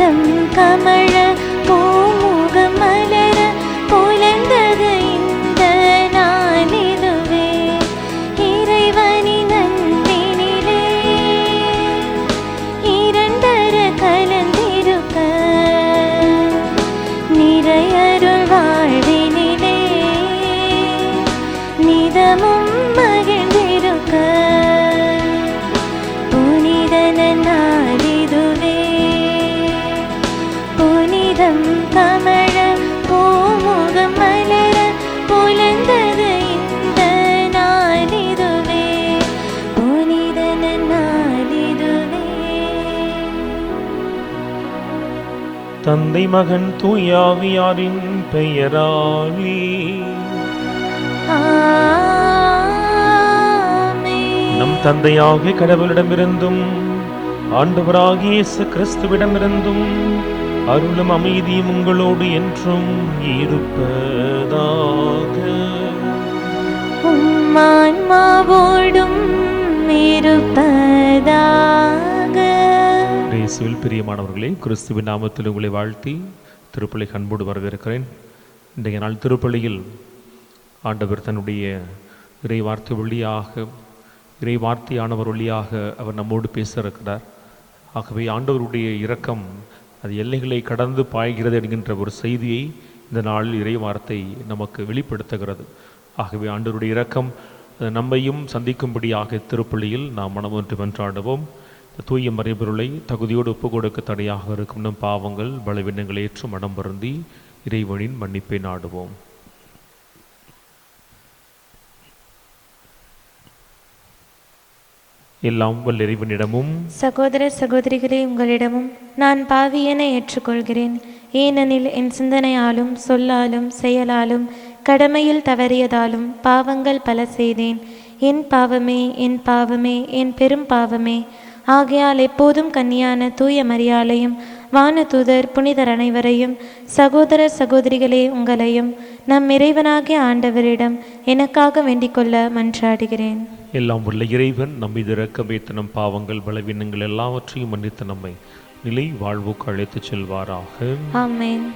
புனிதம் கமழ பூமுகம் மலர புலர்ந்தது இந்த நாளிதுவே. இறைவனின் அன்பினிலே இரண்டர கலந்திருக்க நிறையருள் வாழ்வினிலே நிதமும் மகிழ்ந்திருக்க புனிதன நாளிதுவே. புனிதம் கமழ பூமுகம் மலர புலர்ந்தது இந்த நாளிதுவே. புனிதன நாளிதுவே. தந்தை மகன் தூயாவியாரின் பெயராலே நம் தந்தையாகிய கடவுளிடமிருந்தும் ஆண்டவராகிய இயேசு கிறிஸ்துவிடமிருந்தும் அருளும் அமைதியும் உங்களோடு என்றும் இருப்பதாக. ஆன்மாவோடும் இருப்பதாக. இயேசுவில் பிரியமானவர்களே, கிறிஸ்துவின் நாமத்தில் உங்களை வாழ்த்தி திருப்பலிக்கு அன்போடு வரவேற்கிறேன். இன்றைய நாள் திருப்பலியில் ஆண்டவர் தன்னுடைய இறைவார்த்தையானவர் வழியாக அவர் நம்மோடு பேச இருக்கிறார். ஆகவே ஆண்டவருடைய இரக்கம் அது எல்லைகளை கடந்து பாய்கிறது என்கின்ற ஒரு செய்தியை இந்த நாள் இறைவார்த்தை நமக்கு வெளிப்படுத்துகிறது. ஆகவே ஆண்டவருடைய இரக்கம் நம்மையும் சந்திக்கும்படியாக திருப்பலியில் நாம் மனமொன்று வென்றாடுவோம். தூய மறைபொருளை தகுதியோடு ஒப்பு கொடுக்க தடையாக இருக்கும் நம் பாவங்கள் பலவீனங்களை ஏற்று மனம் வருந்தி இறைவனின் மன்னிப்பை நாடுவோம். எல்லாம் வல்ல இறைவனிடமும் சகோதர சகோதரிகளே உங்களிடமும் நான் பாவியென ஏற்றுக்கொள்கிறேன். ஏனெனில் என் சிந்தனையாலும் சொல்லாலும் செயலாலும் கடமையில் தவறியதாலும் பாவங்கள் பல செய்தேன். என் பாவமே என் பாவமே என் பெரும் பாவமே. ஆகையால் எப்போதும் கன்னியான தூய மரியாளையும் வானதூதர் புனிதர் அனைவரையும் சகோதர சகோதரிகளே உங்களையும் நம் இறைவனாகிய ஆண்டவரிடம் எனக்காக வேண்டிக்கொள்ள மன்றாடுகிறேன். எல்லாம் உள்ள இறைவன் நம்மை இரக்கம் வைத்து நம் பாவங்கள் பலவீனங்கள் எல்லாவற்றையும் மன்னித்து நம்மை நிலை வாழ்வுக்கு அழைத்து செல்வாராக. ஆமென்.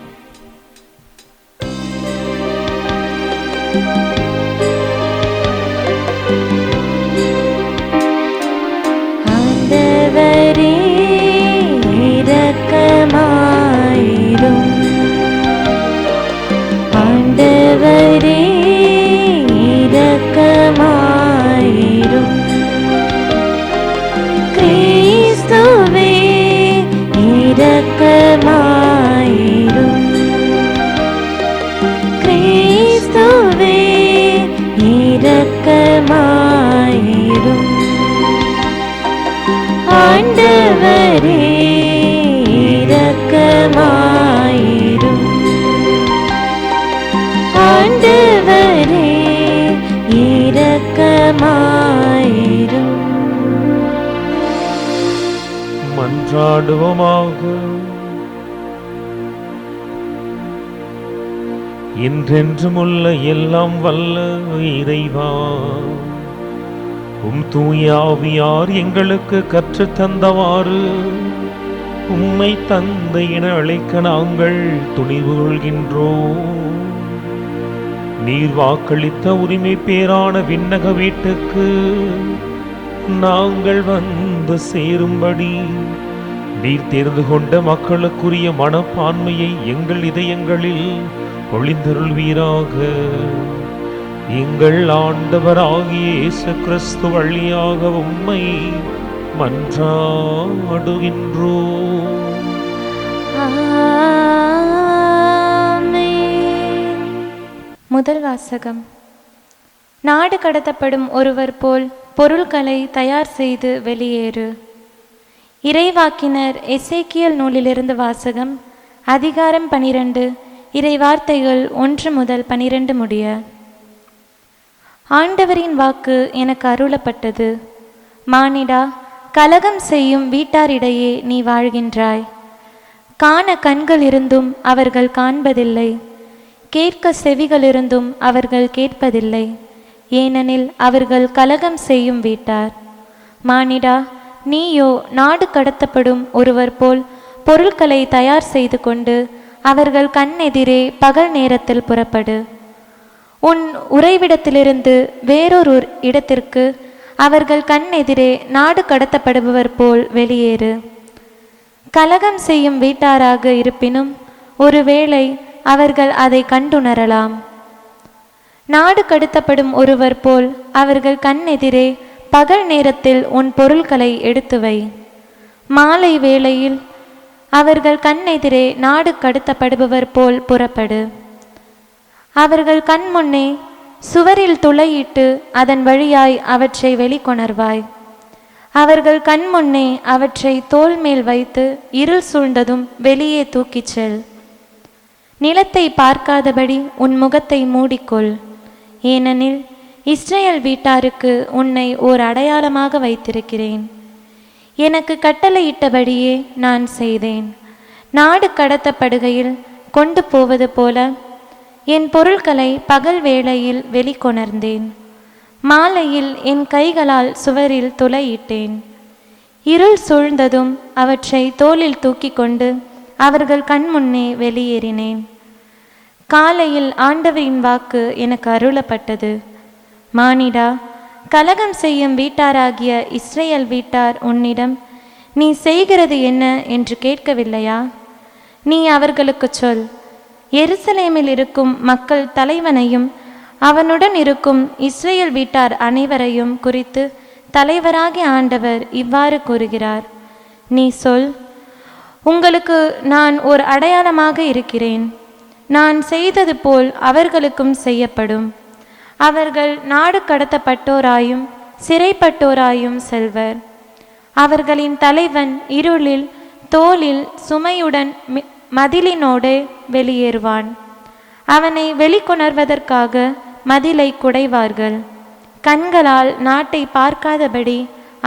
ஆண்டவரே இரக்கமாயிரும். ஆண்டவரே இரக்கமாயிரும். கிறிஸ்துவே இரக்கமாயிரும். கிறிஸ்துவே இரக்கமாயிரும். ஆண்டவரே இரக்கமாயிரும். ஆண்டவரே இரக்கமாயிரும். மன்றாடுவோமாக. என்றென்றுமுள்ள எல்லாம் வல்ல இறைவா, தூய ஆவியார் எங்களுக்கு கற்று தந்தவாறு உம்மை தந்தை என அழைக்க நாங்கள் துணிவு கொள்கின்றோம். நீர் வாக்களித்த உரிமை பேரான விண்ணக வீட்டுக்கு நாங்கள் வந்து சேரும்படி நீர் தேர்ந்து கொண்ட மக்களுக்குரிய மனப்பான்மையை எங்கள் இதயங்களில் பொழிந்தருள்வீராக. எங்கள் ஆண்டவராகிய இயேசு கிறிஸ்து வழியாக உம்மை மன்றாடுகின்றோம். முதல் வாசகம். நாடு கடத்தப்படும் ஒருவர் போல் பொருள்களை தயார் செய்து வெளியேறு. இறைவாக்கினர் எசேக்கியேல் நூலிலிருந்து வாசகம். அதிகாரம் 12. இறைவார்த்தைகள் 1 முதல் 12 முடிய. ஆண்டவரின் வாக்கு எனக்கு அருளப்பட்டது. மானிடா, கலகம் செய்யும் வீட்டாரிடையே நீ வாழ்கின்றாய். காண கண்கள் இருந்தும் அவர்கள் காண்பதில்லை, கேட்க செவிகள் இருந்தும் அவர்கள் கேட்பதில்லை. ஏனெனில் அவர்கள் கலகம் செய்யும் வீட்டார். மானிடா, நீயோ நாடு கடத்தப்படும் ஒருவர் போல் பொருட்களை தயார் செய்து கொண்டு அவர்கள் கண்ணெதிரே பகல் நேரத்தில் புறப்படு. உன் உறைவிடத்திலிருந்து வேறொரு இடத்திற்கு அவர்கள் கண்ணெதிரே நாடு கடத்தப்படுபவர் போல் வெளியேறு. கலகம் செய்யும் வீட்டாராக இருப்பினும் ஒருவேளை அவர்கள் அதை கண்டுணரலாம். நாடு கடத்தப்படும் ஒருவர் போல் அவர்கள் கண்ணெதிரே பகல் நேரத்தில் உன் பொருட்களை எடுத்து வை. மாலை வேளையில் அவர்கள் கண்ணெதிரே நாடு கடத்தப்படுபவர் போல் புறப்படு. அவர்கள் கண் முன்னே சுவரில் துளையிட்டு அதன் வழியாய் அவற்றை வெளிக்கொணர்வாய். அவர்கள் கண் முன்னே அவற்றை தோள் மேல் வைத்து இருள் சூழ்ந்ததும் வெளியே தூக்கிச் செல். நிலத்தை பார்க்காதபடி உன் முகத்தை மூடிக்கொள். ஏனெனில் இஸ்ரேல் வீட்டாருக்கு உன்னை ஓர் அடையாளமாக வைத்திருக்கிறேன். எனக்கு கட்டளையிட்டபடியே நான் செய்தேன். நாடு கடத்தப்படுகையில் கொண்டு போவது போல என் பொருட்களை பகல் வேளையில் வெளிக்கொணர்ந்தேன். மாலையில் என் கைகளால் சுவரில் துளையிட்டேன். இருள் சூழ்ந்ததும் அவற்றை தோளில் தூக்கி கொண்டு அவர்கள் கண்முன்னே வெளியேறினேன். காலையில் ஆண்டவரின் வாக்கு எனக்கு அருளப்பட்டது. மானிடா, கலகம் செய்யும் வீட்டாராகிய இஸ்ரேல் வீட்டார் உன்னிடம் நீ செய்கிறது என்ன என்று கேட்கவில்லையா? நீ அவர்களுக்கு சொல், எருசலேமில் இருக்கும் மக்கள் தலைவனையும் அவனுடன் இருக்கும் இஸ்ரேல் வீட்டார் அனைவரையும் குறித்து தலைவராகிய ஆண்டவர் இவ்வாறு கூறுகிறார். நீ சொல், உங்களுக்கு நான் ஒரு அடையாளமாக இருக்கிறேன். நான் செய்தது போல் அவர்களுக்கும் செய்யப்படும். அவர்கள் நாடு கடத்தப்பட்டோராயும் சிறைப்பட்டோராயும் செல்வர். அவர்களின் தலைவன் இருளில் தோளில் சுமையுடன் மதிலினோடு வெளியேறுவான். அவனை வெளிக்கொணர்வதற்காக மதிலை குடைவார்கள். கண்களால் நாட்டை பார்க்காதபடி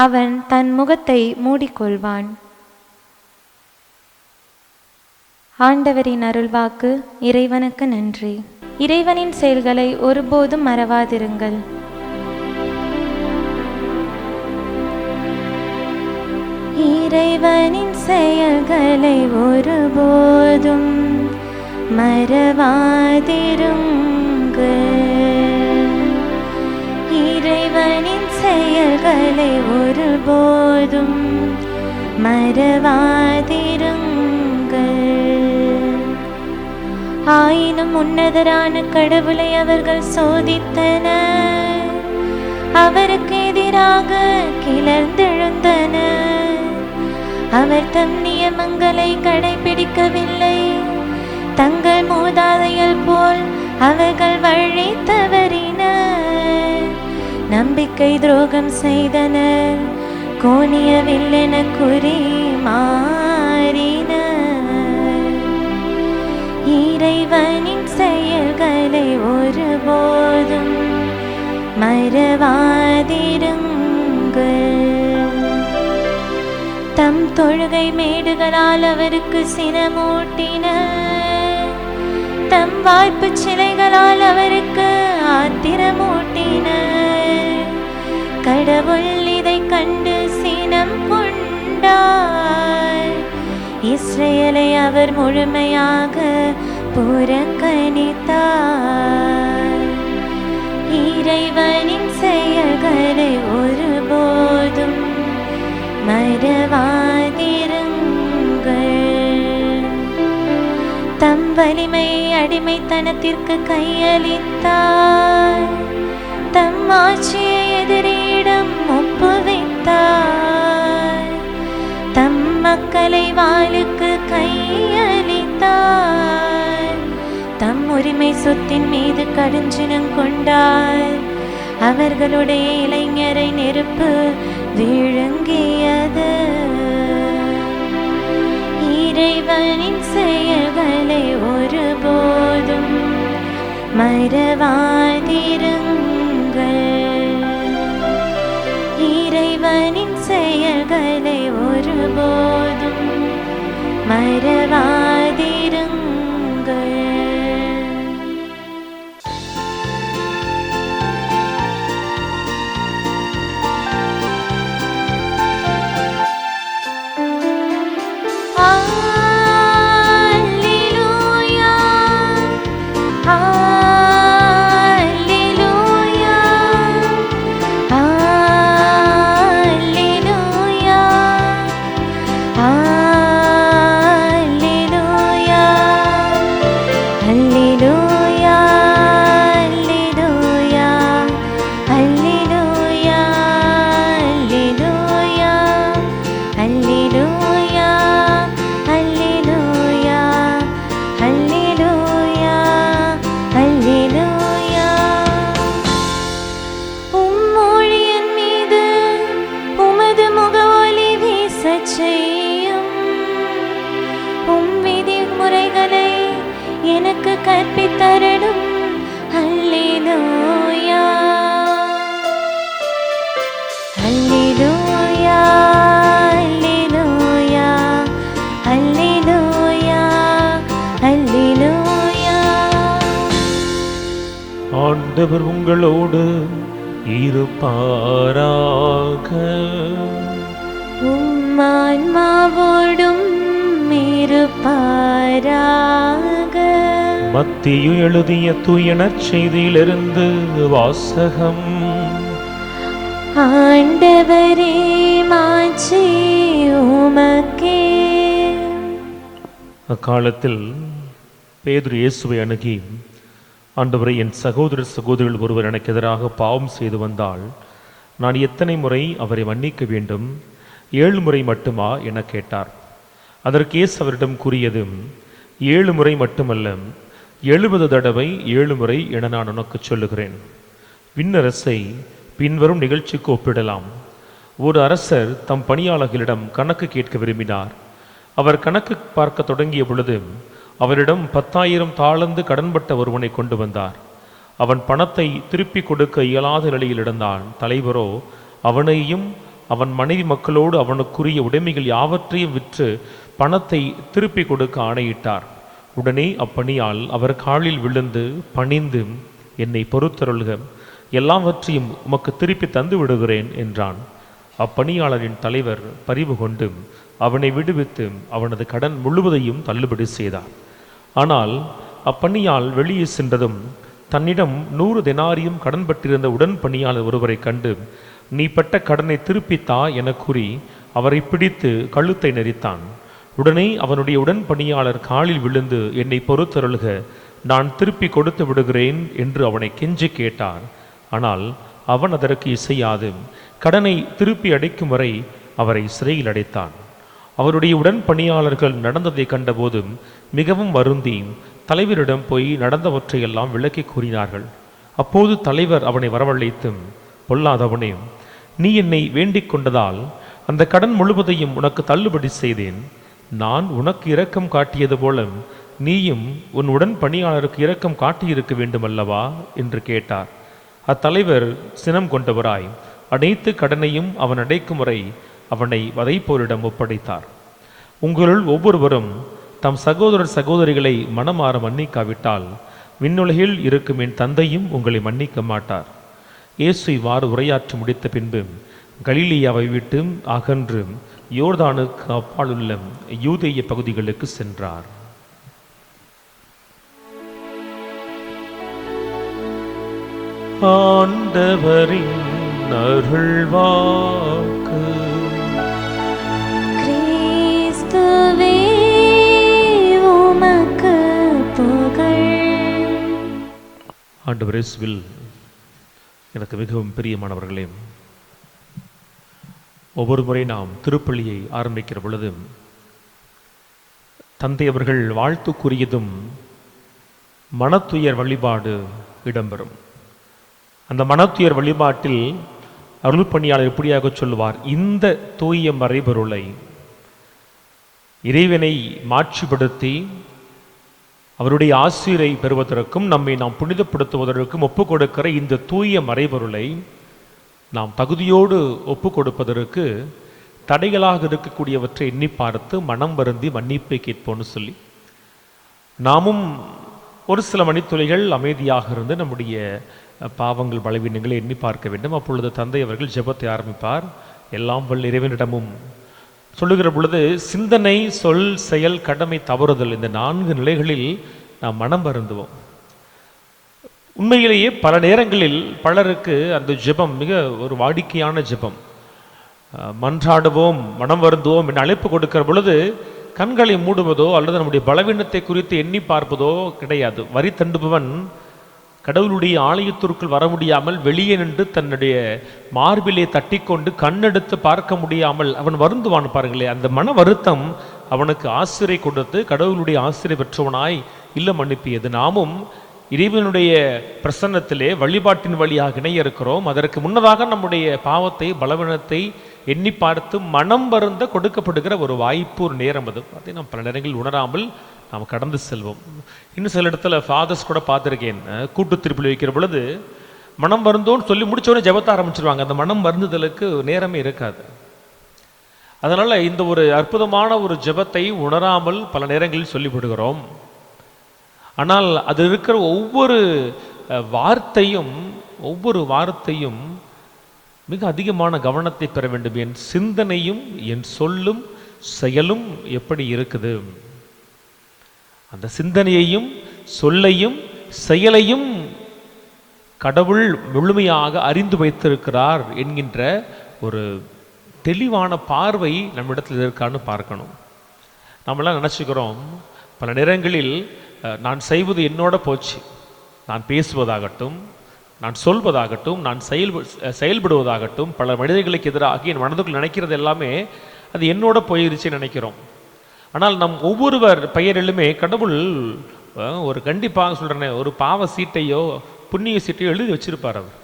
அவன் தன் முகத்தை மூடிக்கொள்வான். ஆண்டவரின் அருள்வாக்கு. இறைவனுக்கு நன்றி. இறைவனின் செயல்களை ஒருபோதும் மறவாதிருங்கள். இறைவனின் செயல்களை ஒருபோதும் மறவாதிருங்கள். இறைவனின் செயல்களை ஒருபோதும் மறவாதிருங்கள். ஆயினும் உன்னதரான கடவுளை அவர்கள் சோதித்தனர். அவருக்கு எதிராக கிளர்ந்தெழுந்தனர். அவர் தம் நியமங்களை கடைபிடிக்கவில்லை. தங்கள் மூதாதையர் போல் அவர்கள் வழி தவறினர். நம்பிக்கை துரோகம் செய்தனர். கோணிய வில்லென குறி மாறினர். இறைவனின் செயல்களை ஒருபோதும் மறவாதிருங்கள். தம் தொழுகை மேடுகளால் அவருக்கு சினமூட்டினர். தம் வாய்ப்பு சிலைகளால் அவருக்கு ஆத்திரமூட்டினர். கடவுள் இதை கண்டு சினம் கொண்டார். இஸ்ரேலை அவர் முழுமையாக புறக்கணித்தார். இறைவனின் செயல்களை ஒருபோதும் மறவாதிருங்கள். தம் வலிமையை அடிமைத்தனத்திற்கு கையளித்தார். தம் ஆட்சியை எதிரியிடம் ஒப்புவித்தார். தம் மக்களை வாளுக்கு கையளித்தார். தம் உரிமை சொத்தின் மீது கடுஞ்சினம் கொண்டார். அவர்களுடைய இளைஞரை நெருப்பு விழுங்கியது. இறைவனின் செயல்களை ஒருபோதும் மறவாதிருங்கள். இறைவனின் செயல்களை ஒருபோதும் மறவாதிருங்கள். ஆ அல்லேலூயா அல்லேலூயா அல்லேலூயா அல்லேலூயா அல்லேலூயா அல்லேலூயா அல்லேலூயா அல்லேலூயா. உம்மொழியின் மீது உமது முகவொளி வீசச் செய்யும். உம் விதிமுறைகளை எனக்கு கற்பித்தருளும். அல்லேலூயா அல்லேலூயா அல்லேலூயா அல்லேலூயா அல்லேலூயா. ஆண்டவர் உங்களோடு இருப்பாராக. உம் ஆன்மாவோடும் இருப்பாராக. மத்தியு எழுதிய தூய நற்செய்தியிலிருந்து வாசகம். ஆண்டவரே மாட்சி உமக்கே. அக்காலத்தில் பேதுரு இயேசுவை அணுகி, ஆண்டவரை, என் சகோதரர் சகோதரிகள் ஒருவர் எனக்கு எதிராக பாவம் செய்து வந்தால் நான் எத்தனை முறை அவரை மன்னிக்க வேண்டும்? 7 முறை மட்டுமா என கேட்டார். அதற்கு இயேசு அவரிடம் கூறியது, 7 முறை மட்டுமல்ல, 70 தடவை 7 முறை என நான் உனக்கு சொல்லுகிறேன். விண்ணரசை பின்வரும் நிகழ்ச்சிக்கு ஒப்பிடலாம். ஒரு அரசர் தம் பணியாளர்களிடம் கணக்கு கேட்க விரும்பினார். அவர் கணக்கு பார்க்க தொடங்கிய பொழுது அவரிடம் 10,000 தாளந்து கடன்பட்ட ஒருவனை கொண்டு வந்தார். அவன் பணத்தை திருப்பி கொடுக்க இயலாத நிலையில் இருந்தான். தலைவரோ அவனையும் அவன் மனைவி மக்களோடு அவனுக்குரிய உடைமைகள் யாவற்றையும் விற்று பணத்தை திருப்பி கொடுக்க ஆணையிட்டார். உடனே அப்பணியால் அவர் காலில் விழுந்து பணிந்து, என்னை பொறுத்தருள்க, எல்லாவற்றையும் உமக்கு திருப்பி தந்து விடுகிறேன் என்றான். அப்பணியாளரின் தலைவர் பரிவு கொண்டு அவனை விடுவித்து அவனது கடன் முழுவதையும் தள்ளுபடி செய்தார். ஆனால் அப்பணியால் வெளியே சென்றதும் தன்னிடம் 100 தெனாரியம் கடன்பட்டிருந்த உடன் பணியாளர் ஒருவரை கண்டு, நீ பட்ட கடனை திருப்பித்தா என கூறி அவரை பிடித்து கழுத்தை நெரித்தான். உடனே அவனுடைய உடன் பணியாளர் காலில் விழுந்து, என்னை பொறுத்தருள்க, நான் திருப்பி கொடுத்து விடுகிறேன் என்று அவனை கெஞ்சி கேட்டார். ஆனால் அவன் அதற்கு இசையாது கடனை திருப்பி அடைக்கும் வரை அவரை சிறையில் அடைத்தான். அவருடைய உடன் பணியாளர்கள் நடந்ததை கண்டபோது மிகவும் வருந்தி தலைவரிடம் போய் நடந்தவற்றையெல்லாம் விளக்கி கூறினார்கள். அப்போது தலைவர் அவனை வரவழைத்து, பொல்லாதவனே, நீ என்னை வேண்டிக் கொண்டதால் அந்த கடன் முழுவதையும் உனக்கு தள்ளுபடி செய்தேன். நான் உனக்கு இரக்கம் காட்டியது போல நீயும் உன் உடன் பணியாளருக்கு இரக்கம் காட்டியிருக்க வேண்டுமல்லவா என்று கேட்டார். அத்தலைவர் சினம் கொண்டவராய் அனைத்து கடனையும் அவன் அடைக்கும் வரை அவனை வதைப்போரிடம் ஒப்படைத்தார். உங்களுள் ஒவ்வொருவரும் தம் சகோதரர் சகோதரிகளை மனமாற மன்னிக்காவிட்டால் விண்ணுலகில் இருக்கும் என் தந்தையும் உங்களை மன்னிக்க மாட்டார். இயேசு இவ்வாறு உரையாற்றி முடித்த பின்பு கலிலேயாவை விட்டு அகன்று யோர்தானுக்கு அப்பாலுள்ள யூதேய பகுதிகளுக்கு சென்றார். ஆண்டவரின் அருள்வாக்கு. கிறிஸ்துவே உமக்கு புகழ். ஆண்டவர் இயேசுவில் எனக்கு மிகவும் பிரியமானவர்களே, ஒவ்வொரு முறை நாம் திருப்பலியை ஆரம்பிக்கிற பொழுது தந்தை அவர்கள் வாழ்த்து கூறியதும் மனத்துயர் வழிபாடு இடம்பெறும். அந்த மனத்துயர் வழிபாட்டில் அருள் பணியாளர் எப்படியாக சொல்லுவார், இந்த தூய மறைபொருளை இறைவனை மாட்சிப்படுத்தி அவருடைய ஆசிரை பெறுவதற்கும் நம்மை நாம் புனிதப்படுத்துவதற்கும் ஒப்பு கொடுக்கிற இந்த தூய மறைபொருளை நாம் தகுதியோடு ஒப்பு கொடுப்பதற்கு தடைகளாக இருக்கக்கூடியவற்றை எண்ணி பார்த்து மனம் வருந்தி மன்னிப்பை கேட்போன்னு சொல்லி நாமும் ஒரு சில மணித்துளிகள் அமைதியாக இருந்து நம்முடைய பாவங்கள் பலவீனங்களை எண்ணி பார்க்க வேண்டும். அப்பொழுது தந்தை அவர்கள் ஜெபத்தை ஆரம்பிப்பார். எல்லாம் வல்ல இறைவனிடமும் சொல்லுகிற பொழுது சிந்தனை, சொல், செயல், கடமை தவறுதல், இந்த 4 நிலைகளில் நாம் மனம் வருந்துவோம். உண்மையிலேயே பல நேரங்களில் பலருக்கு அந்த ஜெபம் மிக ஒரு வாடிக்கையான ஜெபம். மன்றாடுவோம், மனம் வருந்துவோம் என்று அழைப்பு கொடுக்கிற பொழுது கண்களை மூடுவதோ அல்லது நம்முடைய பலவீனத்தை குறித்து எண்ணி பார்ப்பதோ கிடையாது. வரி தண்டுபவன் கடவுளுடைய ஆலயத்திற்குள் வர முடியாமல் வெளியே நின்று தன்னுடைய மார்பிலே தட்டிக்கொண்டு கண்ணெடுத்து பார்க்க முடியாமல் அவன் வருந்துவான் பாருங்களே. அந்த மன வருத்தம் அவனுக்கு ஆசிரியை கொடுத்து கடவுளுடைய ஆசிரியை பெற்றவனாய் இல்லம் அனுப்பியது. நாமும் இறைவனுடைய பிரசன்னத்திலே வழிபாட்டின் வழியாக இணைய இருக்கிறோம். அதற்கு முன்னதாக நம்முடைய பாவத்தை பலவீனத்தை எண்ணி பார்த்து மனம் வருந்த கொடுக்கப்படுகிற ஒரு வாய்ப்பு, ஒரு நேரம். அது பார்த்தீங்கன்னா நம்ம பல நேரங்களில் உணராமல் நாம் கடந்து செல்வோம். இன்னும் சில இடத்துல ஃபாதர்ஸ் கூட பார்த்துருக்கேன், கூட்டு திருப்பலி வைக்கிற பொழுது மனம் வருந்தோன்னு சொல்லி முடிச்சோடனே ஜெபத்தை ஆரம்பிச்சிருவாங்க. அந்த மனம் வருந்துதலுக்கு நேரமே இருக்காது. அதனால் இந்த ஒரு அற்புதமான ஒரு ஜெபத்தை உணராமல் பல நேரங்களில் சொல்லிவிடுகிறோம். ஆனால் அது இருக்கிற ஒவ்வொரு வார்த்தையும் மிக அதிகமான கவனத்தை பெற வேண்டும். என் சிந்தனையும் என் சொல்லும் செயலும் எப்படி இருக்குது, அந்த சிந்தனையையும் சொல்லையும் செயலையும் கடவுள் முழுமையாக அறிந்து வைத்திருக்கிறார் என்கின்ற ஒரு தெளிவான பார்வை நம்மிடத்தில் இருக்கான்னு பார்க்கணும். நம்மளாம் நினச்சிக்கிறோம் பல நேரங்களில் நான் செய்வது என்னோட போச்சு, நான் பேசுவதாகட்டும், நான் சொல்வதாகட்டும், நான் செயல்படுவதாகட்டும், பல மனிதர்களுக்கு எதிராக என் மனதுக்குள் நினைக்கிறது எல்லாமே அது என்னோட போயிருச்சுன்னு நினைக்கிறோம். ஆனால் நம் ஒவ்வொருவர் பெயரிலுமே கடவுள் ஒரு கண்டிப்பாக சொல்கிறேனே ஒரு பாவ சீட்டையோ புண்ணிய சீட்டையோ எழுதி வச்சிருப்பார். அவர்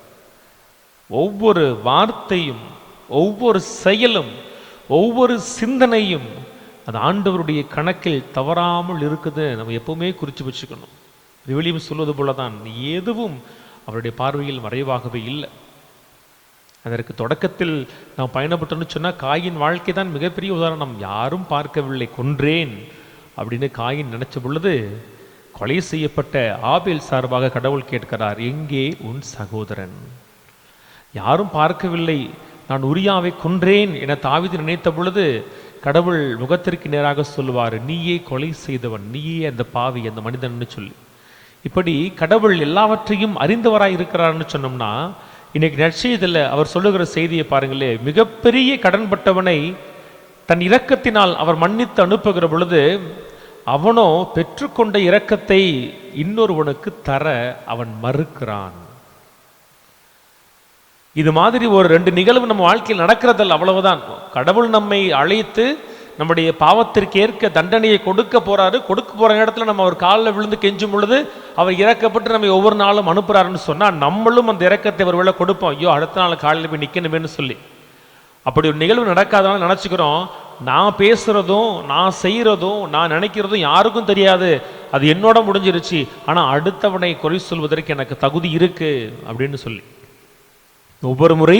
ஒவ்வொரு வார்த்தையும் ஒவ்வொரு செயலும் ஒவ்வொரு சிந்தனையும் அது ஆண்டவருடைய கணக்கில் தவறாமல் இருக்குது. நம்ம எப்பவுமே குறித்து வச்சுக்கணும். விவிலியம் சொல்வது போல தான் எதுவும் அவருடைய பார்வையில் மறைவாகவே இல்லை. அதற்கு தொடக்கத்தில் நாம் பயணப்பட்டோன்னு சொன்னால் காயின் வாழ்க்கை தான் மிகப்பெரிய உதாரணம். யாரும் பார்க்கவில்லை, கொன்றேன் அப்படின்னு காயின் நினைச்ச பொழுது கொலை செய்யப்பட்ட ஆபேல் சார்பாக கடவுள் கேட்கிறார், எங்கே உன் சகோதரன்? யாரும் பார்க்கவில்லை, நான் உரியாவை கொன்றேன் என தாவீது நினைத்த பொழுது கடவுள் முகத்திற்கு நேராக சொல்லுவார், நீயே கொலை செய்தவன், நீயே அந்த பாவி, அந்த மனிதன் சொல்லி. இப்படி கடவுள் எல்லாவற்றையும் அறிந்தவராய் இருக்கிறார்னு சொன்னோம்னா இன்னைக்கு நற்செய்தியில் அவர் சொல்லுகிற செய்தியை பாருங்களே. மிகப்பெரிய கடன்பட்டவனை தன் இரக்கத்தினால் அவர் மன்னித்து அனுப்புகிற பொழுது அவனோ பெற்றுக்கொண்ட இரக்கத்தை இன்னொருவனுக்கு தர அவன் மறுக்கிறான். இது மாதிரி ஒரு 2 நிகழ்வு நம்ம வாழ்க்கையில் நடக்கிறதல்ல, அவ்வளவுதான். கடவுள் நம்மை அழைத்து நம்முடைய பாவத்திற்கு ஏற்க தண்டனையை கொடுக்க போற இடத்துல நம்ம அவர் காலில் விழுந்து கெஞ்சும் பொழுது அவர் இறக்கப்பட்டு நம்ம ஒவ்வொரு நாளும் அனுப்புறாருன்னு சொன்னா நம்மளும் அந்த இறக்கத்தை ஒரு வேளை கொடுப்போம். ஐயோ, அடுத்த நாள் காலையில் போய் நிக்கணுமேன்னு சொல்லி. அப்படி ஒரு நிகழ்வு நடக்காதனால நினைச்சுக்கிறோம், நான் பேசுறதும் நான் செய்யறதும் நான் நினைக்கிறதும் யாருக்கும் தெரியாது, அது என்னோட முடிஞ்சிருச்சு, ஆனா அடுத்தவனை குறை சொல்வதற்கு எனக்கு தகுதி இருக்கு அப்படின்னு சொல்லி ஒவ்வொரு முறை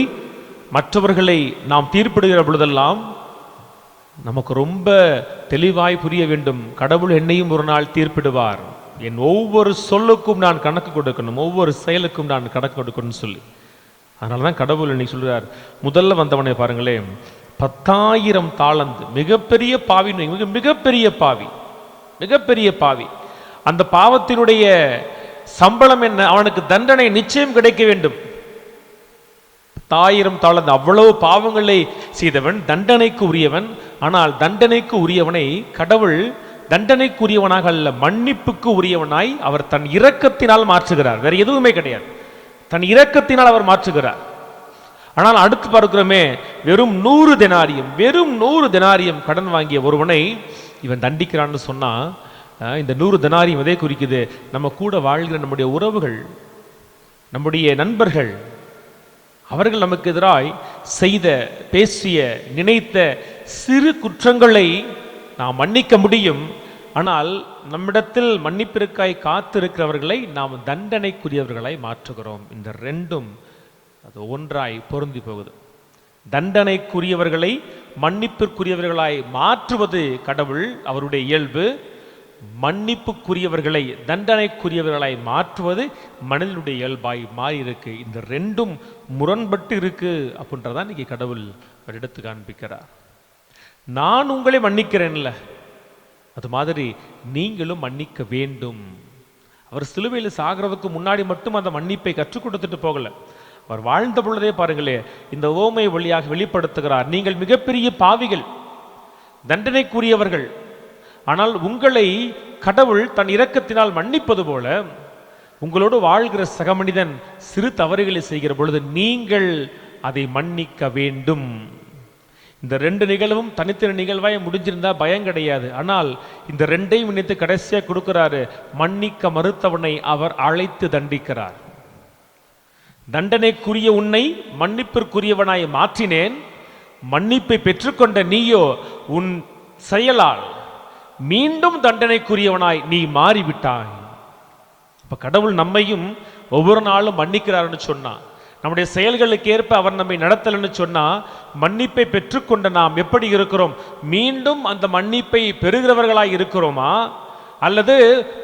மற்றவர்களை நாம் தீர்ப்பிடுகிற பொழுதெல்லாம் நமக்கு ரொம்ப தெளிவாய் புரிய வேண்டும், கடவுள் என்னையும் ஒரு நாள் தீர்ப்பிடுவார், என் ஒவ்வொரு சொல்லுக்கும் நான் கணக்கு கொடுக்கணும், ஒவ்வொரு செயலுக்கும் நான் கணக்கு கொடுக்கணும்னு சொல்லி. அதனாலதான் கடவுள் இன்னைக்கு சொல்றார், முதல்ல வந்தவனை பாருங்களேன், 10,000 தாளந்து, மிகப்பெரிய பாவி, மிகப்பெரிய பாவி. அந்த பாவத்தினுடைய சம்பளம் என்ன? அவனுக்கு தண்டனை நிச்சயம் கிடைக்க வேண்டும். 10,000 தாளந்து, அவ்வளவு பாவங்களை செய்தவன், தண்டனைக்கு உரியவன். ஆனால் தண்டனைக்கு உரியவனை கடவுள் தண்டனைக்கு உரியவனாக அல்ல, மன்னிப்புக்கு உரியவனாய் அவர் தன் இரக்கத்தினால் மாற்றுகிறார். வேற எதுவுமே கிடையாது, தன் இரக்கத்தினால் அவர் மாற்றுகிறார். ஆனால் அடுத்து பார்க்கிறோமே, வெறும் 100 தெனாரியம் கடன் வாங்கிய ஒருவனை இவன் தண்டிக்கிறான்னு சொன்னா, இந்த 100 தெனாரியம் எதை குறிக்குது? நம்ம கூட வாழ்கிற நம்முடைய உறவுகள், நம்முடைய நண்பர்கள், அவர்கள் நமக்கு எதிராய் செய்த, பேசிய, நினைத்த சிறு குற்றங்களை நாம் மன்னிக்க முடியும். ஆனால் நம்மிடத்தில் மன்னிப்பிற்காய் காத்திருக்கிறவர்களை நாம் தண்டனைக்குரியவர்களாய் மாற்றுகிறோம். இந்த ரெண்டும் அது ஒன்றாய் பொருந்தி போகுது. தண்டனைக்குரியவர்களை மன்னிப்பிற்குரியவர்களாய் மாற்றுவது கடவுள், அவருடைய இயல்பு. மன்னிப்புக்குரியவர்களை தண்டனைக்குரியவர்களாய் மாற்றுவது மனிதனுடைய இயல்பாய் மாறி இருக்கு. இந்த ரெண்டும் முரண்பட்டு இருக்கு அப்படின்றதான் இன்னைக்கு கடவுள் எடுத்து காண்பிக்கிறார். நான் உங்களை மன்னிக்கிறேன்ல, அது மாதிரி நீங்களும் மன்னிக்க வேண்டும். அவர் சிலுவையில் சாகிறதுக்கு முன்னாடி மட்டும் அந்த மன்னிப்பை கற்றுக் கொடுத்துட்டு போகல, அவர் வாழ்ந்த பொழுதே பாருங்களே இந்த உவமை வழியாக வெளிப்படுத்துகிறார். நீங்கள் மிகப்பெரிய பாவிகள், தண்டனைக்குரியவர்கள், ஆனால் உங்களை கடவுள் தன் இரக்கத்தினால் மன்னிப்பது போல உங்களோடு வாழ்கிற சக மனிதன் சிறு தவறுகளை செய்கிற பொழுது நீங்கள் அதை மன்னிக்க வேண்டும். இந்த ரெண்டு நிகழ்வும் தனித்தனி நிகழ்வாய் முடிஞ்சிருந்தா பயம் கிடையாது. ஆனால் இந்த ரெண்டையும் இணைத்து கடைசியாக கொடுக்கிறாரு. மன்னிக்க மறுத்தவனை அவர் அழைத்து தண்டிக்கிறார். தண்டனைக்குரிய உன்னை மன்னிப்பிற்குரியவனாய் மாற்றினேன், மன்னிப்பை பெற்றுக்கொண்ட நீயோ உன் செயலால் மீண்டும் தண்டனைக்குரியவனாய் நீ மாறிவிட்டாய். இப்ப கடவுள் நம்மையும் ஒவ்வொரு நாளும் மன்னிக்கிறார்னு சொன்னா, நம்முடைய செயல்களுக்கு ஏற்ப அவர் நம்மை நடத்தலன்னு சொன்னா, மன்னிப்பை பெற்றுக்கொண்ட நாம் எப்படி இருக்கிறோம்? மீண்டும் அந்த மன்னிப்பை பெறுகிறவர்களாய் இருக்கிறோமா, அல்லது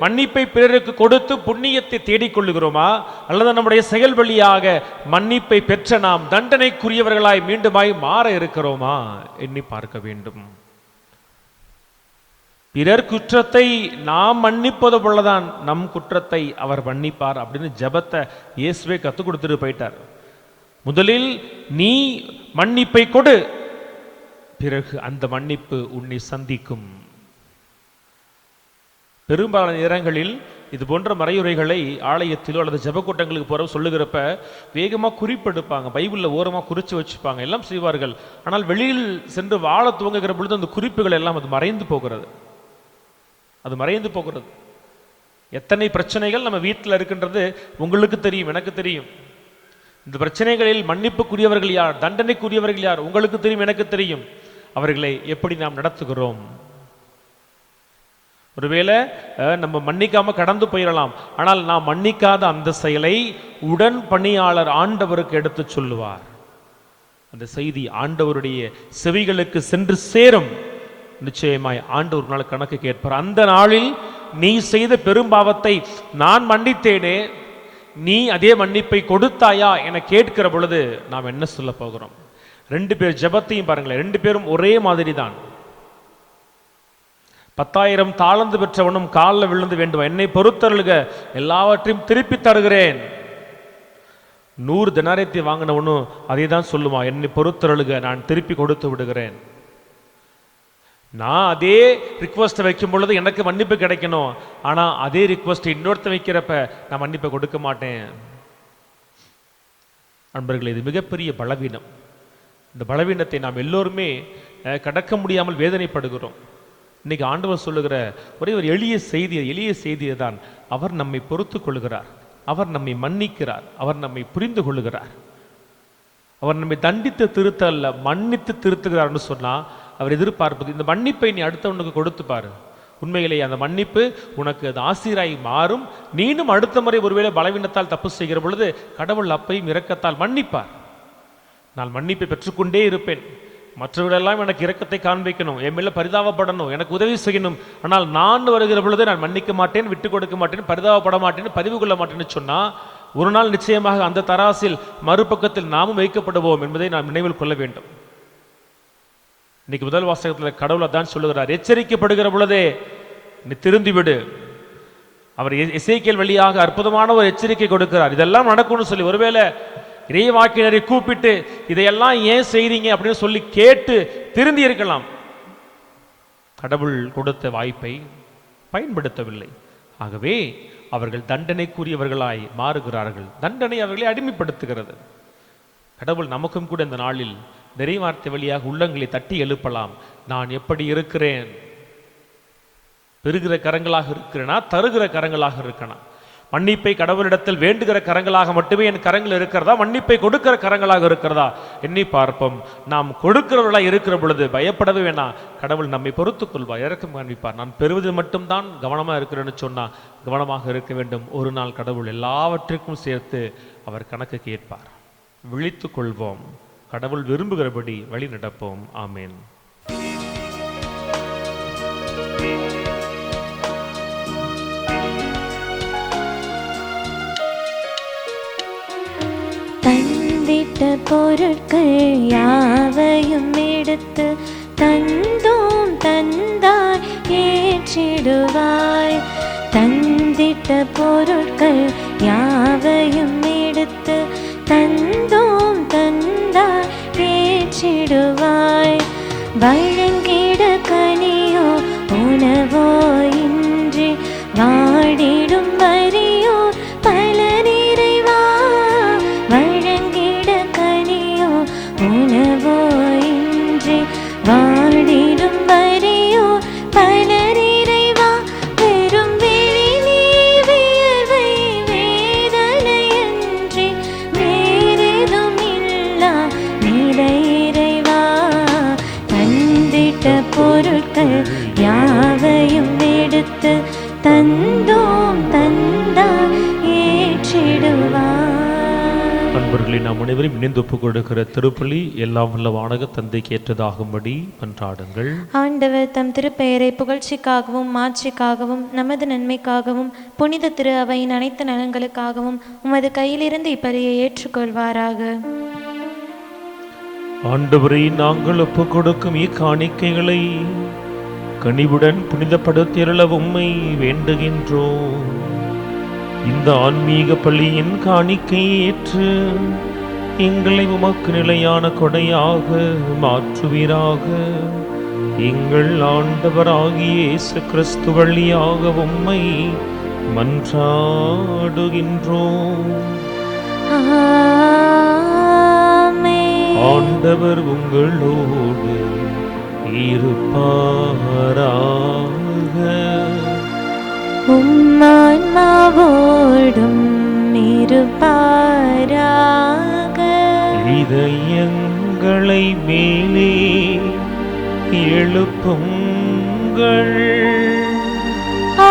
மன்னிப்பை பிறருக்கு கொடுத்து புண்ணியத்தை தேடிக்கொள்ளுகிறோமா, அல்லது நம்முடைய செயல் வழியாக மன்னிப்பை பெற்ற நாம் தண்டனைக்குரியவர்களாய் மீண்டுமாய் மாற இருக்கிறோமா எண்ணி பார்க்க வேண்டும். பிறர் குற்றத்தை நாம் மன்னிப்பது போலதான் நம் குற்றத்தை அவர் மன்னிப்பார் அப்படின்னு ஜெபத்தை இயேசுவே கற்றுக் கொடுத்துட்டு போயிட்டார். முதலில் நீ மன்னிப்பை கொடு, பிறகு அந்த மன்னிப்பு உன்னை சந்திக்கும். பெரும்பாலான நேரங்களில் இது போன்ற மறையுரைகளை ஆலயத்திலோ அல்லது ஜெபக்கூட்டங்களுக்கு போற சொல்லுகிறப்ப வேகமாக குறிப்பெடுப்பாங்க, பைபிளில் ஓரமாக குறித்து வச்சுப்பாங்க, எல்லாம் செய்வார்கள். ஆனால் வெளியில் சென்று வாழ துவங்குகிற பொழுது அந்த குறிப்புகள் எல்லாம் அது மறைந்து போகிறது. எத்தனை பிரச்சனைகள் நம்ம வீட்டில் இருக்கின்றது உங்களுக்கு தெரியும், எனக்கு தெரியும். இந்த பிரச்சனைகளில் மன்னிப்புக்குரியவர்கள் யார், தண்டனைக்குரியவர்கள் யார் உங்களுக்கு தெரியும், எனக்கு தெரியும். அவர்களை எப்படி நாம் நடத்துகிறோம்? ஒருவேளை நம்ம மன்னிக்காம கடந்து போயிடலாம், ஆனால் நாம் மன்னிக்காத அந்த செயலை உடன் பணியாளர் ஆண்டவருக்கு எடுத்து சொல்லுவார். அந்த செய்தி ஆண்டவருடைய செவிகளுக்கு சென்று சேரும். நிச்சயமாய் ஆண்டவர் நாள் கணக்கு கேட்பார். அந்த நாளில் நீ செய்த பெரும்பாவத்தை நான் மன்னித்தேனே, நீ அதே மன்னிப்பை கொடுத்தாயா என கேட்கிற பொழுது நாம் என்ன சொல்ல போகிறோம்? ரெண்டு பேர் ஜெபத்தையும் பாருங்களேன், ரெண்டு பேரும் ஒரே மாதிரி தான். 10,000 தாளந்து பெற்றவனும் காலில் விழுந்து வேண்டும், என்னை பொறுத்தருளுக, எல்லாவற்றையும் திருப்பி தருகிறேன். 100 தெனாரியத்தை வாங்கினவனும் அதே தான் சொல்லுவான், என்னை பொறுத்தருளுக, நான் திருப்பி கொடுத்து விடுகிறேன். நான் அதே ரிக்வஸ்ட்டை வைக்கும் பொழுது எனக்கு மன்னிப்பு கிடைக்கணும், ஆனால் அதே ரிக்வஸ்ட் இன்னொருத்த வைக்கிறப்ப நான் மன்னிப்பை கொடுக்க மாட்டேன். அன்பர்களே, இது மிகப்பெரிய பலவீனம். இந்த பலவீனத்தை நாம் எல்லோருமே கடக்க முடியாமல் வேதனைப்படுகிறோம். இன்னைக்கு ஆண்டவர் சொல்லுகிற ஒரே ஒரு எளிய செய்தியை தான், அவர் நம்மை பொறுத்து கொள்கிறார், அவர் நம்மை மன்னிக்கிறார், அவர் நம்மை புரிந்து கொள்ளுகிறார். அவர் நம்மை தண்டித்து திருத்த அல்ல, மன்னித்து திருத்துகிறார்னு சொன்னா அவர் எதிர்பார்ப்பது இந்த மன்னிப்பை நீ அடுத்தவனுக்கு கொடுத்து பாரு. உண்மையிலேயே அந்த மன்னிப்பு உனக்கு அது ஆசிராய் மாறும். நீனும் அடுத்த முறை ஒருவேளை பலவீனத்தால் தப்பு செய்கிற பொழுது கடவுள் அப்பையும் இரக்கத்தால் மன்னிப்பார். நான் மன்னிப்பை பெற்றுக்கொண்டே இருப்பேன், மற்றவர்களெல்லாம் எனக்கு இரக்கத்தை காண்பிக்கணும், என் மேல பரிதாபப்படணும், எனக்கு உதவி செய்யணும். ஆனால் நான் வருகிற பொழுது நான் மன்னிக்க மாட்டேன், விட்டு கொடுக்க மாட்டேன், பரிதாபப்பட மாட்டேன், பதிவு கொள்ள மாட்டேன்னு சொன்னா ஒரு நாள் நிச்சயமாக அந்த தராசில் மறுபக்கத்தில் நாமும் வைக்கப்படுவோம் என்பதை நாம் நினைவில் கொள்ள வேண்டும். இன்னைக்கு முதல் வாசகத்தில் கடவுளை தான் சொல்லுகிறார், எச்சரிக்கப்படுகிற பொழுதே நீ திருந்திவிடு. அவர் எசேக்கியேல் வழியாக அற்புதமான ஒரு எச்சரிக்கை கொடுக்கிறார், இதெல்லாம் நடக்கும்னு சொல்லி. ஒருவேளை இறைவாக்கினரை கூப்பிட்டு இதையெல்லாம் ஏன் செய்றீங்க அப்படின்னு சொல்லி கேட்டு திருந்தி இருக்கலாம். கடவுள் கொடுத்த வாய்ப்பை பயன்படுத்தவில்லை. ஆகவே அவர்கள் தண்டனைக்குரியவர்களாய் மாறுகிறார்கள். தண்டனை அவர்களை அடிமைப்படுத்துகிறது. கடவுள் நமக்கும் கூட இந்த நாளில் நிறைவார்த்தை வழியாக உள்ளங்களை தட்டி எழுப்பலாம். நான் எப்படி இருக்கிறேன்? பெறுகிற கரங்களாக இருக்கிறேனா, தருகிற கரங்களாக இருக்கனா? மன்னிப்பை கடவுளிடத்தில் வேண்டுகிற கரங்களாக மட்டுமே என் கரங்கள் இருக்கிறதா, மன்னிப்பை கொடுக்கிற கரங்களாக இருக்கிறதா எண்ணி பார்ப்போம். நாம் கொடுக்கிறவர்களாக இருக்கிற பொழுது பயப்படவே வேணாம், கடவுள் நம்மை பொறுத்துக் கொள்வார், இறக்கம் காண்பிப்பார். நான் பெறுவது மட்டும்தான் கவனமாக இருக்கிறேன்னு சொன்னா கவனமாக இருக்க வேண்டும். ஒரு நாள் கடவுள் எல்லாவற்றிற்கும் சேர்த்து அவர் கணக்கு கேட்பார். விழித்துக் கொள்வோம், கடவுள் விரும்புகிறபடி வழி நடப்போம். ஆமேன். தந்திட்ட பொருட்கள் யாவையும் எடுத்து தந்தோம் தந்தாய் ஏற்றிடுவாய். தந்திட்ட பொருட்கள் யாவையும் எடுத்து ஏற்றிடுவாய். வழங்கிட கனியோ உணவோ இன்றி வாடிடும் வரியோ பலர் இறைவா. வழங்கிட கனியோ உணவோ இன்றி வாடிடும் வரியோ பலர் இறைவா. வெறும் விழிநீ வியர்வை வேதனையன்றி வேறெதும் இல்லா நிலை இறைவா. தந்திட்ட பொருட்கள் யாவையும் எடுத்து தந்தோம் தந்தால் ஏற்றிடுவார். அன்பர்களை நாம் அனைவரும் இணைந்து ஒப்புக் கொடுக்கிற திருப்பலி எல்லாம் வல்ல வானக தந்தைக்கு ஏற்றதாகும்படி மன்றாடுங்கள். ஆண்டவர் தம் திருப்பெயரை புகழ்ச்சிக்காகவும் மாட்சிக்காகவும் நமது நன்மைக்காகவும் புனித திரு அவையின் அனைத்து நலன்களுக்காகவும் உமது கையிலிருந்து இப்பலியை ஏற்றுக்கொள்வாராக. ஆண்டவரை நாங்கள் ஒப்புக் கொடுக்கும் இக்காணிக்கைகளை கனிவுடன் புனிதப்படுத்தியருள உம்மை வேண்டுகின்றோம். இந்த ஆன்மீக பள்ளியின் காணிக்கையை ஏற்று எங்களை உமக்கு நிலையான கொடையாக மாற்றுவீராக. எங்கள் ஆண்டவராகிய இயேசு கிறிஸ்து வழியாக உம்மை மன்றாடுகின்றோம். ஆமென். ஆண்டவர் உங்களோடு இருப்பாராக. உம்மான்மாவோடும் இருப்பாராக. இதயங்களை மேலே எழுப்புங்கள்.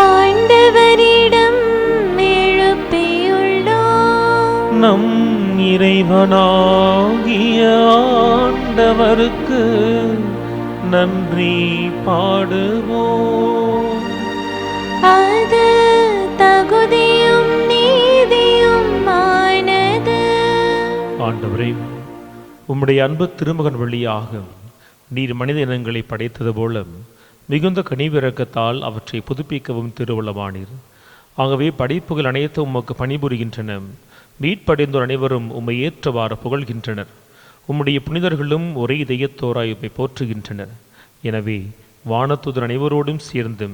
ஆண்டவரிடம் எழுப்பியுள்ளோம். நம் இறைவனாகிய ஆண்டவருக்கு நன்றி பாடுவோம். அது தகுதியும் நீதியும் ஆனது. ஆண்டவரே, உம்முடைய அன்பு திருமகன் வழியாக நீர் மனித இனங்களை படைத்தது போல மிகுந்த கனிவிறக்கத்தால் அவற்றை புதுப்பிக்கவும் திருவுளமானீர். ஆகவே படைப்புகள் அனைத்தும் உமக்கு பணிபுரிகின்றன. மீட்படைந்தோர் அனைவரும் உம்மை ஏற்றவாறு புகழ்கின்றனர். உம்முடைய புனிதர்களும் ஒரே இதயத்தோராய் உம்மை போற்றுகின்றனர். எனவே வானத்துதர் அனைவரோடும் சேர்ந்து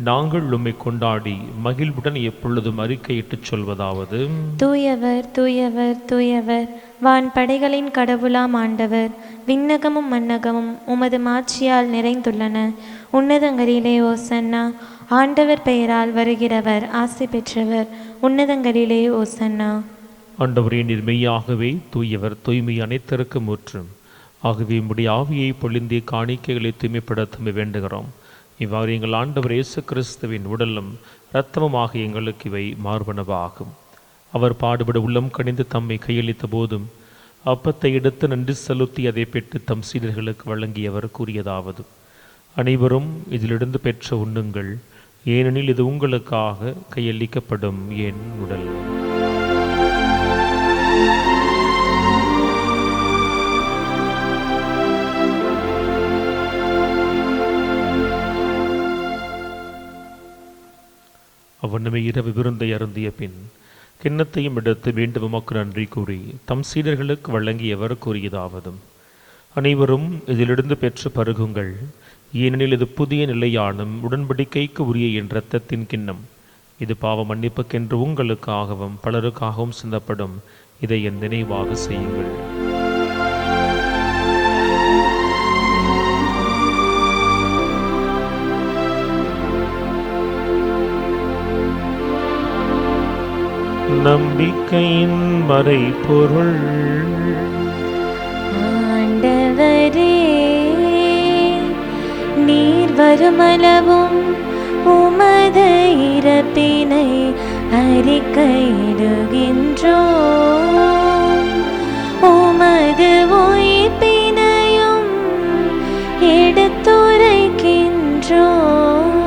நாங்கள் உம்மை கொண்டாடி மகிழ்வுடன் எப்பொழுதும் அறிக்கையிட்டுச் சொல்வதாவது: தூயவர் தூயவர் தூயவர், வான் படைகளின் கடவுளாம் ஆண்டவர். விண்ணகமும் மன்னகமும் உமது மாட்சியால் நிறைந்துள்ளன. உன்னதங்களிலே ஓசன்னா. ஆண்டவர் பெயரால் வருகிறவர் ஆசி பெற்றவர். உன்னதங்களிலே ஓசன்னா. ஆண்டவரே, நீர் மெய்யாகவே தூயவர், தூய்மை அனைத்திற்கும் ஊற்றும். ஆகவே உம்முடைய ஆவியை பொழிந்தே காணிக்கைகளை தூய்மைப்படுத்த வேண்டுகிறோம். இவ்வாறு எங்கள் ஆண்டவர் இயேசு கிறிஸ்துவின் உடலும் இரத்தமுமாக எங்களுக்கு இவை மார்பனவாகும். அவர் பாடுபட உள்ளம் கனிந்து தம்மை கையளித்த போதும் அப்பத்தை எடுத்து நன்றி செலுத்தி அதை பெற்று தம் சீடர்களுக்கு வழங்கியவர் கூறியதாவது: அனைவரும் இதிலிருந்து பெற்ற உண்ணுங்கள், ஏனெனில் இது உங்களுக்காக கையளிக்கப்படும் என் உடல். அவ்வண்ணமே இரவு விருந்தை அருந்திய பின் கிண்ணத்தையும் எடுத்து மீண்டும் உமக்கு நன்றி கூறி தம் சீடர்களுக்கு வழங்கியவர் கூறியதாவதும்: அனைவரும் இதிலிருந்து பெற்று பருகுங்கள், ஏனெனில் இது புதிய நிலையானும் உடன்படிக்கைக்கு உரிய என் இரத்தத்தின் கிண்ணம். இது பாவ மன்னிப்புக்கென்று உங்களுக்காகவும் பலருக்காகவும் சிந்தப்படும். இதை என் நினைவாக செய்யுங்கள். நம்பிக்கையின் மறைபொருள். ஆண்டவரே, நீர் வருமளவும் உமது இறப்பினை அறிக்கையிடுகின்றோம். உமது உயிர்ப்பினையும் எடுத்துரைக்கின்றோம்.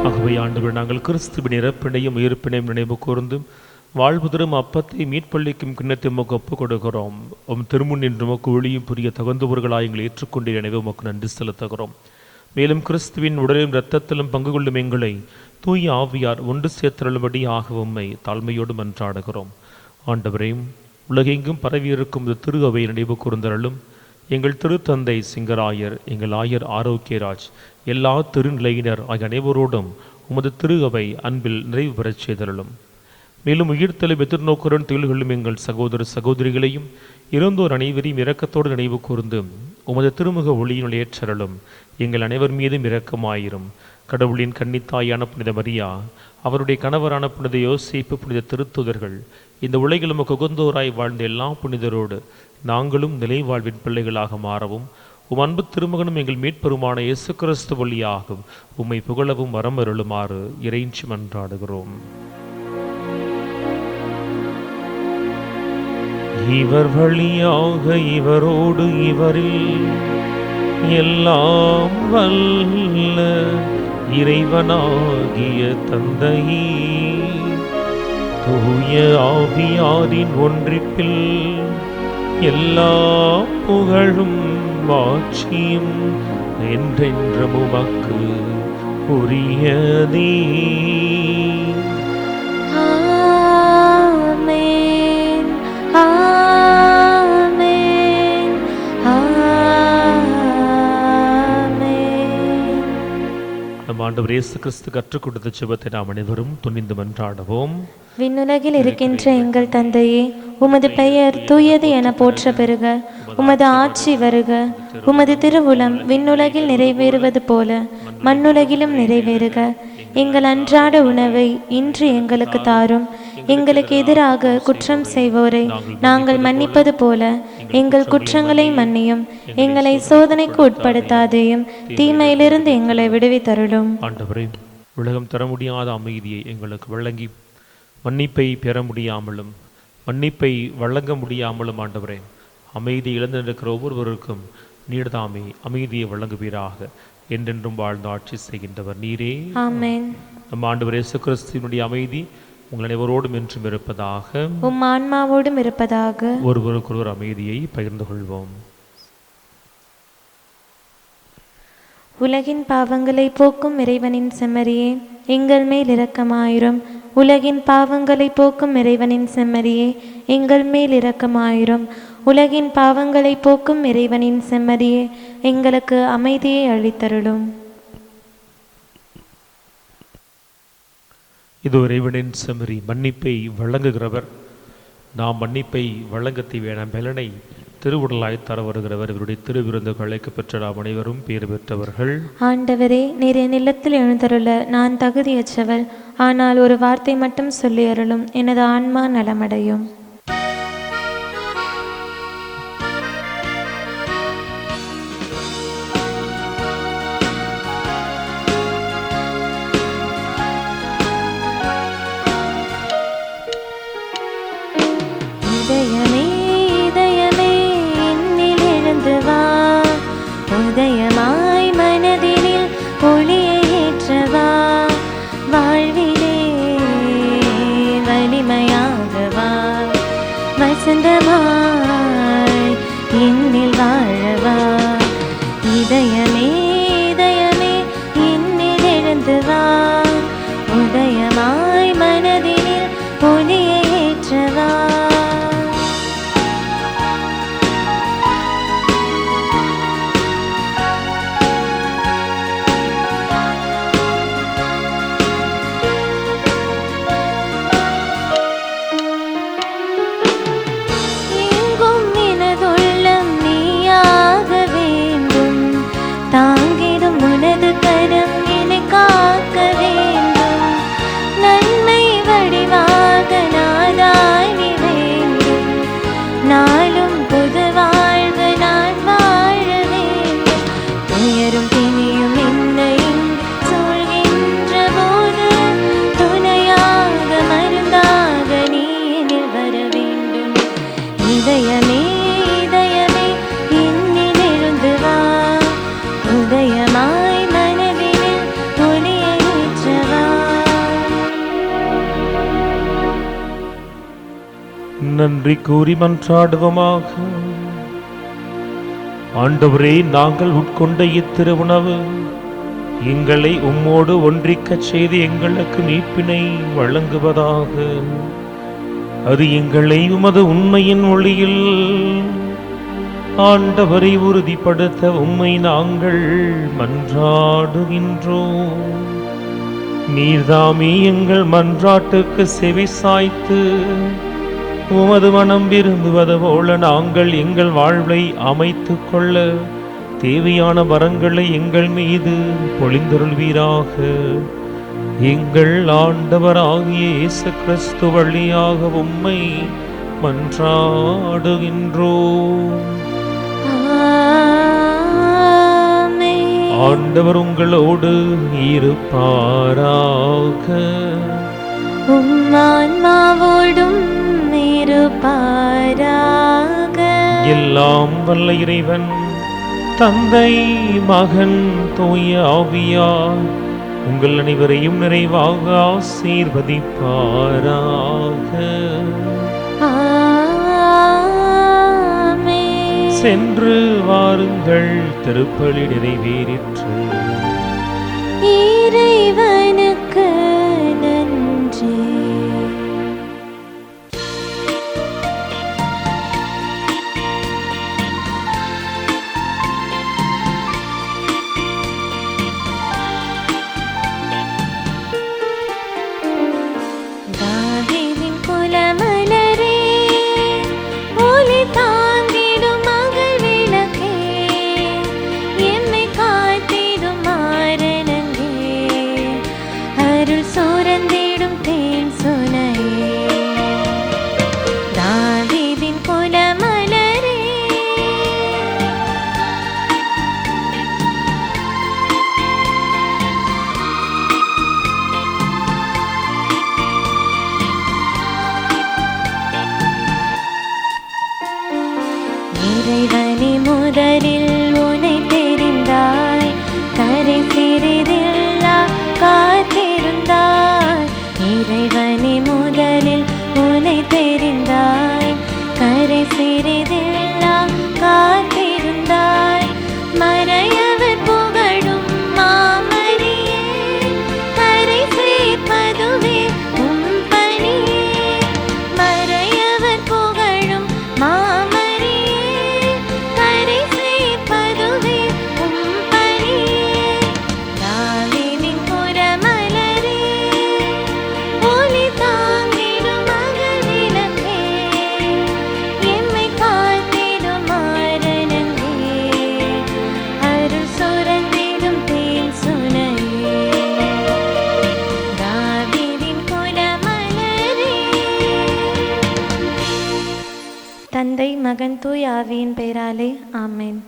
ஆகவே ஆண்டவர், நாங்கள் கிறிஸ்துவின் இறப்பினையும் உயிர்ப்பினையும் நினைவு கூர்ந்தும் வாழ்வு தரும் அப்பத்தை மீட்பளிக்கும் கிண்ணத்தை உமக்கு ஒப்புக் கொடுக்கிறோம். உம் திருமுன் என்று உமக்கு ஒளியும் புரிய தகுந்தவர்களாய் எங்களை ஏற்றுக்கொண்டே எனவே உமக்கு நன்றி செலுத்துகிறோம். மேலும் கிறிஸ்துவின் உடலிலும் இரத்தத்திலும் பங்கு கொள்ளும் எங்களை தூய ஆவியார் ஒன்று சேர்த்தருளும்படி ஆக உம்மை தாழ்மையோடு மன்றாடுகிறோம். ஆண்டவரையும் உலகெங்கும் பரவியிருக்கும் இந்த திரு அவை நினைவு கூர்ந்தருளும். எங்கள் திருத்தந்தை சிங்கராயர், எங்கள் ஆயர் ஆரோக்கியராஜ், எல்லா திருநிலையினர் ஆகிய அனைவரோடும் உமது திரு அவை அன்பில் நிறைவு பெறச் செய்தருளும். மேலும் உயிர்த்தெழும் எதிர்நோக்குடன் திகழ்களும் எங்கள் சகோதர சகோதரிகளையும் இறந்தோர் அனைவரையும் இரக்கத்தோடு நினைவு கூர்ந்து உமது திருமுக ஒளியினுள் ஏற்றருளும். எங்கள் அனைவர் மீதும் இரக்கமாயிரும். கடவுளின் கன்னித்தாயான புனித மரியா, அவருடைய கணவரான புனித யோசேப்பு, புனித திருத்துதர்கள், இந்த உலகில் உமக்கு உகந்தோராய் வாழ்ந்த எல்லா புனிதரோடு நாங்களும் நிலை வாழ்வின் பிள்ளைகளாக மாறவும் உம் அன்பு திருமகனும் எங்கள் மீட்பெருமான இயேசு கிறிஸ்து வழியாகும் உம்மை புகழவும் வரம் அருளுமாறு இறைஞ்சி மன்றாடுகிறோம். இவர் வழியாக, இவரோடு, இவரில் எல்லாம் வல்ல இறைவனாகிய தந்தையே, தூய ஆவியாரின் ஒன்றிப்பில் எல்லா புகழும் மாட்சியும் என்றென்றும் உமக்கு உரியதே. ஆமென், ஆமென், ஆமென். நம் ஆண்டவர் இயேசு கிறிஸ்து கற்றுக் கொடுத்த ஜெபத்தை நாம் அனைவரும் துணிந்து மன்றாடுவோம். விண்ணுலகில் இருக்கின்ற எங்கள் தந்தையே, உமது பெயர் தூயது என போற்ற பெறுக. உமது ஆட்சி வருக. உமது திருவுளம் விண்ணுலகில் நிறைவேறுவது போல மண்ணுலகிலும் நிறைவேறுக. எங்கள் அன்றாட உணவை இன்று எங்களுக்கு தாரும். எங்களுக்கு எதிராக குற்றம் செய்வோரை நாங்கள் மன்னிப்பது போல எங்கள் குற்றங்களை மன்னியும். எங்களை சோதனைக்கு உட்படுத்தாதேயும், தீமையிலிருந்து எங்களை விடுவித்தருளும். ஆண்டவரே, உலகம் தர முடியாத அமைதியை எங்களுக்கு வழங்கி மன்னிப்பை பெற முடியாமலும் மன்னிப்பை வழங்க முடியாமலும் ஆண்டவரே, அமைதி இழந்து நிற்கிற ஒவ்வொருவருக்கும் நீர்தாமே அமைதியை வழங்குவீராக. என்றென்றும் வாழ்ந்து ஆட்சி செய்கின்றவர் நீரே. ஆமென். நம் ஆண்டவர் இயேசு கிறிஸ்துவினுடைய அமைதி உங்கள் அனைவரோடும் என்றும் இருப்பதாக. உம் ஆன்மாவோடும் இருப்பதாக. ஒருவருக்கொருவர் அமைதியை பகிர்ந்து கொள்வோம். உலகின் பாவங்களை போக்கும் இறைவனின் செம்மறியே, எங்கள் மேல் இரக்கமாயிரும். உலகின் பாவங்களை போக்கும் இறைவனின் செம்மறியே, எங்கள் மேல் இரக்கமாயிரும். உலகின் பாவங்களை போக்கும் இறைவனின் செம்மறியே, எங்களுக்கு அமைதியை அளித்தருளும். இது இறைவனின் செம்மறி, மன்னிப்பை வழங்குகிறவர். நாம் மன்னிப்பை வழங்கத்தை வேணாம் பலனை திருவுடலாய் தர வருகிறவர். இவருடைய திருவிருந்துக்கு அழைக்க பெற்ற நாம் அனைவரும் பேறு பெற்றவர்கள். ஆண்டவரே, நீர் என் இல்லத்தில் எழுந்தருள நான் தகுதியற்றவர். ஆனால் ஒரு வார்த்தை மட்டும் சொல்லி அருளும், எனது ஆன்மா நலமடையும். இதயமே இதயமே என்னில் எழுந்து வா, உதயமாய் மனதினில் ஒளியை ஏற்றவா, வாழ்விலே வலிமையாக வா, வசந்தமாய் என்னில் வாழவா. இதயமே இதயமே என்னில் எழுந்து வா, உதயமாய் மனதினில் ஒளியை ஏற்றவா. தாங்கிடும் உனது கரம் என்னை காக்க வேண்டும். நன்மை வடிவாக நாதாய் நீ வேண்டும். நாளும் புது வாழ்வு நான் வாழ வேண்டும். துயரும் திணியும் என்னை சொல்கின்ற போது துணையாக மருந்தாக நீ என்னில் வர வேண்டும். இதயமே இதயமே என்னில் எழுந்து வா, உதயமாய் மனதினில் ஒளியை ஏற்றவா. நன்றி கூறி மன்றாடுவோமாக. ஆண்டவரே, நாங்கள் உட்கொண்ட இத்திரு உணவு எங்களை உம்மோடு ஒன்றிக்கச் செய்து எங்களுக்கு மீட்பினை வழங்குவதாக. அது எங்களை உமது உண்மையின் ஒளியில் ஆண்டவரை உறுதிப்படுத்த உம்மை நாங்கள் மன்றாடுகின்றோம். நீர்தாமே எங்கள் மன்றாட்டுக்கு செவி சாய்த்து உமது மனம் விரும்புவது போல நாங்கள் எங்கள் வாழ்வை அமைத்துக் கொள்ள தேவையான வரங்களை எங்கள் மீது பொழிந்தருள்வீராக. எங்கள் ஆண்டவராகிய இயேசு கிறிஸ்து வழியாக உம்மை மன்றாடுகின்றோம். ஆண்டவர் உங்களோடு இருப்பாராக. உம் ஆன்மாவோடும் இருப்பாராக. எல்லாம் வல்ல இறைவன் தந்தை, மகன், தூய ஆவியார் உங்கள் அனைவரையும் நிறைவாக ஆசீர்வதிப்பாராக. ஆமென். சென்று வாருங்கள், திருப்பலி நிறைவேறிற்று. இறைவனுக்கு நன்றி. தாவீதின் குலமலரே, ஒளி தாங்கிடும் மகள் விளக்கே, எம்மை காத்திடும் மாரணங்கே, அருள் சுரந்திடும் தேன் சுனையே. தாவீதின் குலமலரே, இறைவனே முதலில் உனை தெரிந்தாய், கரை சிறிதில்லா காத்திருந்தாய். இறைவனே முதலில் உனை தெரிந்தாய், கரை சிறிதில்லா காத்திருந்தாய். மறையவர் புகழும் மாமரியே, கரை சேர்ப்பதுவே உம் பணியே. மறையவர் புகழும் மாமரியே, கரை சேர்ப்பதுவே உம் பணியே. தாவீதின் குலமலரே, ஒளி தாங்கிடும் மகள் விளக்கே, எம்மை காத்திடும் மாரணங்கே, அருள் சுரந்திடும் தேன் சுனையே. தாவீதின் குலமலரே. தந்தை, மகன், தூய ஆவியின் பெயராலே ஆமென்.